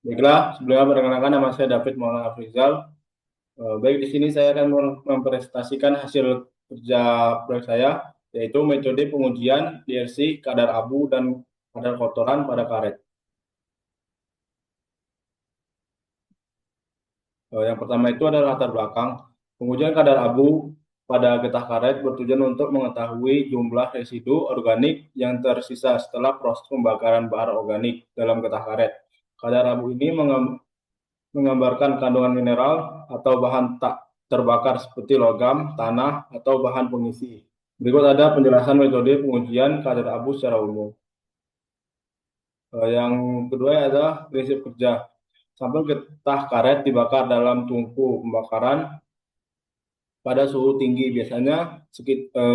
Baiklah, sebelumnya perkenalkan nama saya David Maulana Afrizal. Baik, di sini saya akan mempresentasikan hasil kerja proyek saya, yaitu metode pengujian DRC kadar abu dan kadar kotoran pada karet. Yang pertama itu adalah latar belakang. Pengujian kadar abu pada getah karet bertujuan untuk mengetahui jumlah residu organik yang tersisa setelah proses pembakaran bahan organik dalam getah karet. Kadar abu ini menggambarkan kandungan mineral atau bahan tak terbakar seperti logam, tanah, atau bahan pengisi. Berikut ada penjelasan metode pengujian kadar abu secara umum. Yang kedua adalah prinsip kerja. Sampel getah karet dibakar dalam tungku pembakaran pada suhu tinggi, biasanya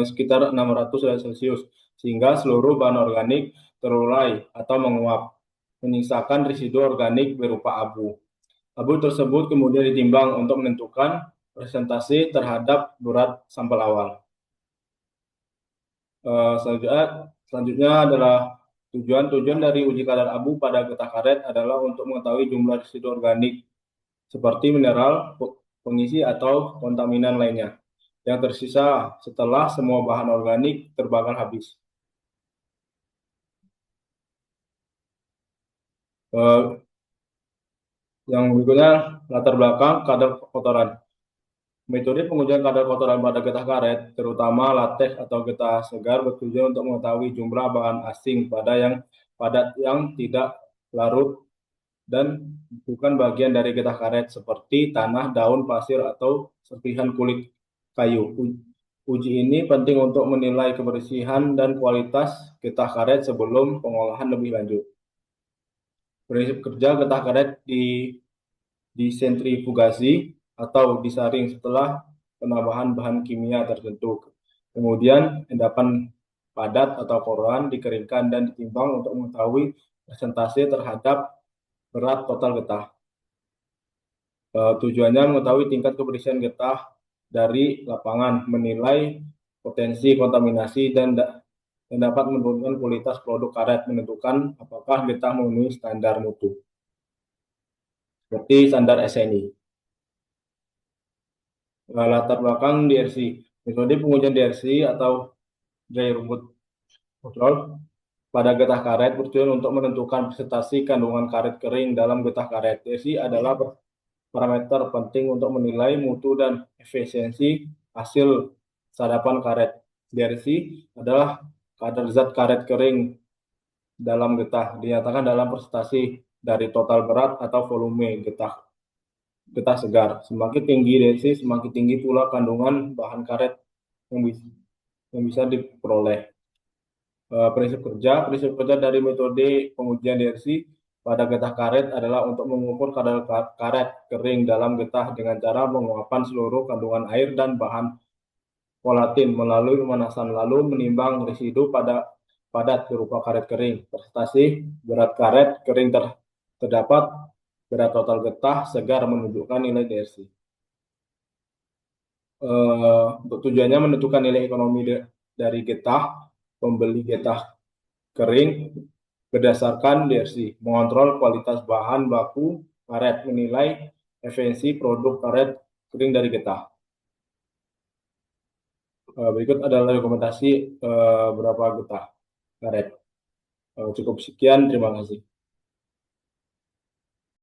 sekitar 600 derajat Celcius, sehingga seluruh bahan organik terurai atau menguap, menyisakan residu organik berupa abu. Abu tersebut kemudian ditimbang untuk menentukan presentasi terhadap berat sampel awal. Selanjutnya adalah tujuan dari uji kadar abu pada getah karet adalah untuk mengetahui jumlah residu organik seperti mineral, pengisi, atau kontaminan lainnya yang tersisa setelah semua bahan organik terbakar habis. Eh, yang berikutnya latar belakang kadar kotoran. Metode pengujian kadar kotoran pada getah karet, terutama lateks atau getah segar, bertujuan untuk mengetahui jumlah bahan asing pada yang padat yang tidak larut dan bukan bagian dari getah karet seperti tanah, daun, pasir, atau serpihan kulit kayu. Uji ini penting untuk menilai kebersihan dan kualitas getah karet sebelum pengolahan lebih lanjut. Prinsip kerja getah karet disentrifugasi atau disaring setelah penambahan bahan kimia tertentu. Kemudian endapan padat atau koran dikeringkan dan ditimbang untuk mengetahui presentasi terhadap berat total getah. Tujuannya mengetahui tingkat kebersihan getah dari lapangan, menilai potensi kontaminasi dan dapat menurunkan kualitas produk karet, menentukan apakah getah memenuhi standar mutu seperti standar SNI. Latar belakang DRC. Metode pengujian DRC atau dry root control pada getah karet bertujuan untuk menentukan presentasi kandungan karet kering dalam getah karet. DRC adalah parameter penting untuk menilai mutu dan efisiensi hasil sadapan karet. DRC adalah kadar zat karet kering dalam getah, dinyatakan dalam presentasi dari total berat atau volume getah segar. Semakin tinggi DRC, semakin tinggi pula kandungan bahan karet yang bisa diperoleh. Prinsip kerja dari metode pengujian DRC pada getah karet adalah untuk mengukur kadar karet kering dalam getah dengan cara penguapan seluruh kandungan air dan bahan volatil melalui pemanasan, lalu menimbang residu padat berupa karet kering. Presentasi berat karet kering terdapat, berat total getah segar menunjukkan nilai DRC. Untuk tujuannya menentukan nilai ekonomi dari getah, pembeli getah kering berdasarkan DRC, mengontrol kualitas bahan baku karet, menilai efisiensi produk karet kering dari getah. Berikut adalah dokumentasi berapa getah karet. Cukup sekian, terima kasih.